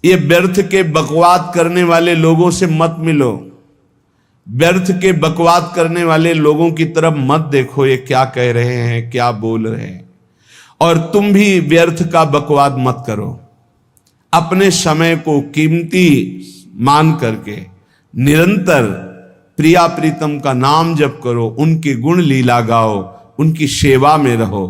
ये व्यर्थ के बकवाद करने वाले लोगों से मत मिलो, व्यर्थ के बकवाद करने वाले लोगों की तरफ मत देखो, ये क्या कह रहे हैं, क्या बोल रहे हैं। और तुम भी व्यर्थ का बकवाद मत करो। अपने समय को कीमती मान करके निरंतर प्रिया प्रीतम का नाम जप करो, उनके गुण लीला गाओ, उनकी सेवा में रहो।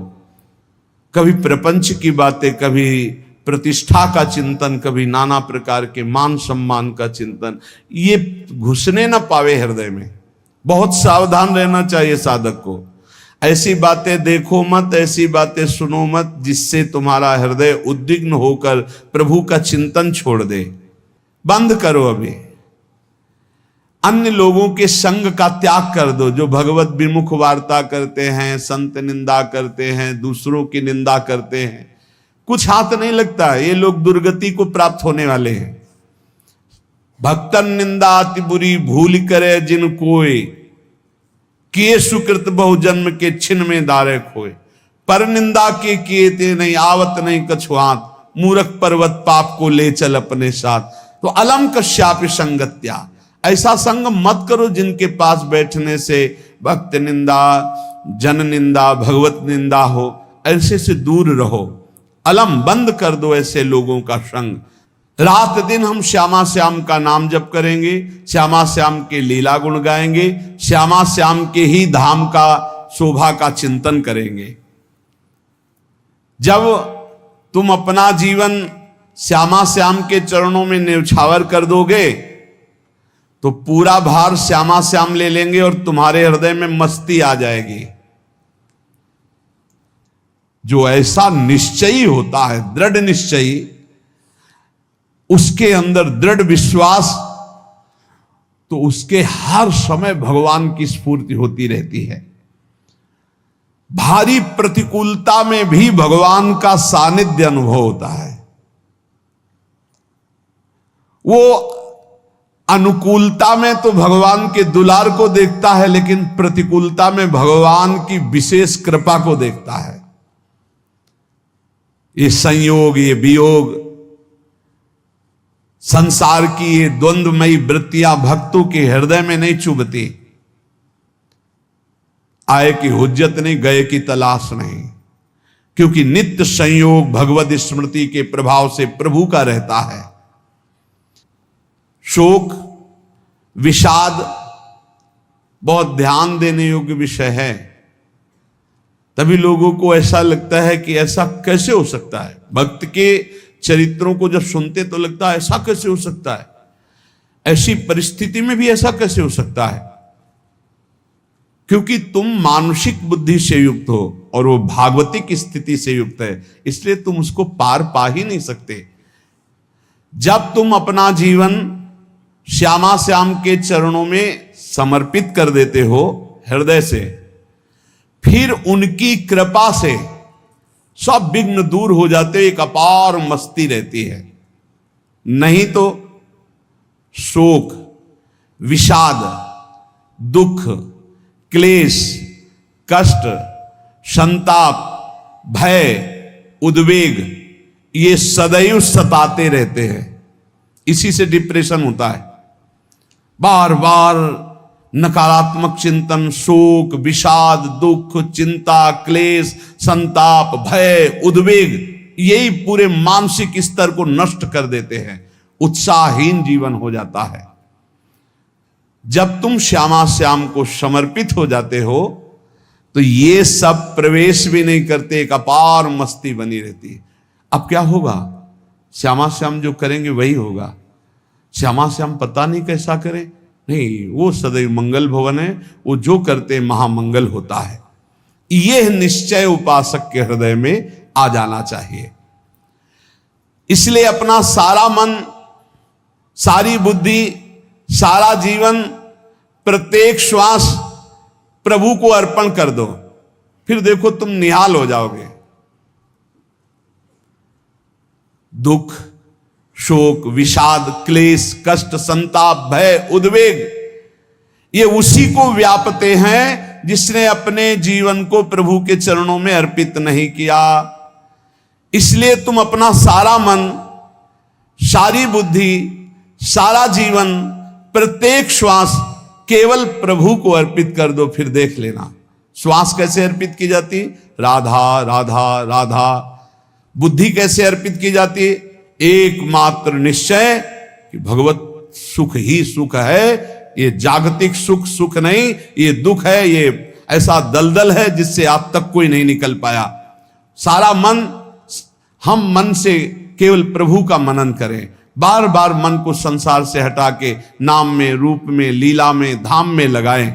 कभी प्रपंच की बातें, कभी प्रतिष्ठा का चिंतन, कभी नाना प्रकार के मान सम्मान का चिंतन, ये घुसने ना पावे हृदय में। बहुत सावधान रहना चाहिए साधक को। ऐसी बातें देखो मत, ऐसी बातें सुनो मत जिससे तुम्हारा हृदय उद्विग्न होकर प्रभु का चिंतन छोड़ दे। बंद करो अभी। अन्य लोगों के संग का त्याग कर दो, जो भगवत विमुख वार्ता करते हैं, संत निंदा करते हैं, दूसरों की निंदा करते हैं। कुछ हाथ नहीं लगता, ये लोग दुर्गति को प्राप्त होने वाले हैं। भक्तन निंदा अति बुरी भूल करे जिन कोय, किए सुकृत बहु जन्म के छिन में दारे खोए। पर निंदा के किए ते नहीं, आवत नहीं कछुआत, मूर्ख पर्वत पाप को ले चल अपने साथ। तो अलम कश्याप संगत्या, ऐसा संग मत करो जिनके पास बैठने से भक्त निंदा, जन निंदा, भगवत निंदा हो। ऐसे से दूर रहो। अलम बंद कर दो ऐसे लोगों का संग। रात दिन हम श्यामा श्याम का नाम जप करेंगे, श्यामा श्याम के लीला गुण गाएंगे, श्यामा श्याम के ही धाम का शोभा का चिंतन करेंगे। जब तुम अपना जीवन श्यामा श्याम के चरणों में न्यौछावर कर दोगे तो पूरा भार श्यामा श्याम ले लेंगे और तुम्हारे हृदय में मस्ती आ जाएगी। जो ऐसा निश्चयी होता है, दृढ़ निश्चयी, उसके अंदर दृढ़ विश्वास, तो उसके हर समय भगवान की स्फूर्ति होती रहती है। भारी प्रतिकूलता में भी भगवान का सानिध्य अनुभव होता है। वो अनुकूलता में तो भगवान के दुलार को देखता है, लेकिन प्रतिकूलता में भगवान की विशेष कृपा को देखता है। ये संयोग, ये वियोग, संसार की ये द्वंद्वमयी वृत्तियां भक्तों के हृदय में नहीं चुभती। आए की हुज्जत नहीं, गए की तलाश नहीं, क्योंकि नित्य संयोग भगवत स्मृति के प्रभाव से प्रभु का रहता है। शोक, विषाद बहुत ध्यान देने योग्य विषय है। तभी लोगों को ऐसा लगता है कि ऐसा कैसे हो सकता है। भक्त के चरित्रों को जब सुनते तो लगता है ऐसा कैसे हो सकता है, ऐसी परिस्थिति में भी ऐसा कैसे हो सकता है। क्योंकि तुम मानसिक बुद्धि से युक्त हो और वो भागवतिक स्थिति से युक्त है, इसलिए तुम उसको पार पा ही नहीं सकते। जब तुम अपना जीवन श्यामा श्याम के चरणों में समर्पित कर देते हो हृदय से, फिर उनकी कृपा से सब विघ्न दूर हो जाते, एक अपार मस्ती रहती है। नहीं तो शोक, विषाद, दुख, क्लेश, कष्ट, संताप, भय, उद्वेग, ये सदैव सताते रहते हैं। इसी से डिप्रेशन होता है। बार बार नकारात्मक चिंतन, शोक, विषाद, दुख, चिंता, क्लेश, संताप, भय, उद्वेग, यही पूरे मानसिक स्तर को नष्ट कर देते हैं। उत्साहहीन जीवन हो जाता है। जब तुम श्यामा श्याम को समर्पित हो जाते हो तो ये सब प्रवेश भी नहीं करते, एक अपार मस्ती बनी रहती है। अब क्या होगा? श्यामा श्याम जो करेंगे वही होगा। श्यामा श्याम पता नहीं कैसा करे, नहीं, वो सदैव मंगल भवन है, वो जो करते महामंगल होता है। यह निश्चय उपासक के हृदय में आ जाना चाहिए। इसलिए अपना सारा मन, सारी बुद्धि, सारा जीवन, प्रत्येक श्वास प्रभु को अर्पण कर दो। फिर देखो तुम निहाल हो जाओगे। दुख, शोक, विषाद, क्लेश, कष्ट, संताप, भय, उद्वेग, ये उसी को व्यापते हैं जिसने अपने जीवन को प्रभु के चरणों में अर्पित नहीं किया। इसलिए तुम अपना सारा मन सारी बुद्धि, सारा जीवन, प्रत्येक श्वास केवल प्रभु को अर्पित कर दो, फिर देख लेना श्वास कैसे अर्पित की जाती, राधा राधा राधा। बुद्धि कैसे अर्पित की जाती, एकमात्र निश्चय कि भगवत सुख ही सुख है, ये जागतिक सुख सुख नहीं, ये दुख है, ये ऐसा दलदल है जिससे आज तक कोई नहीं निकल पाया। सारा मन, हम मन से केवल प्रभु का मनन करें, बार बार मन को संसार से हटा के नाम में, रूप में, लीला में, धाम में लगाएं।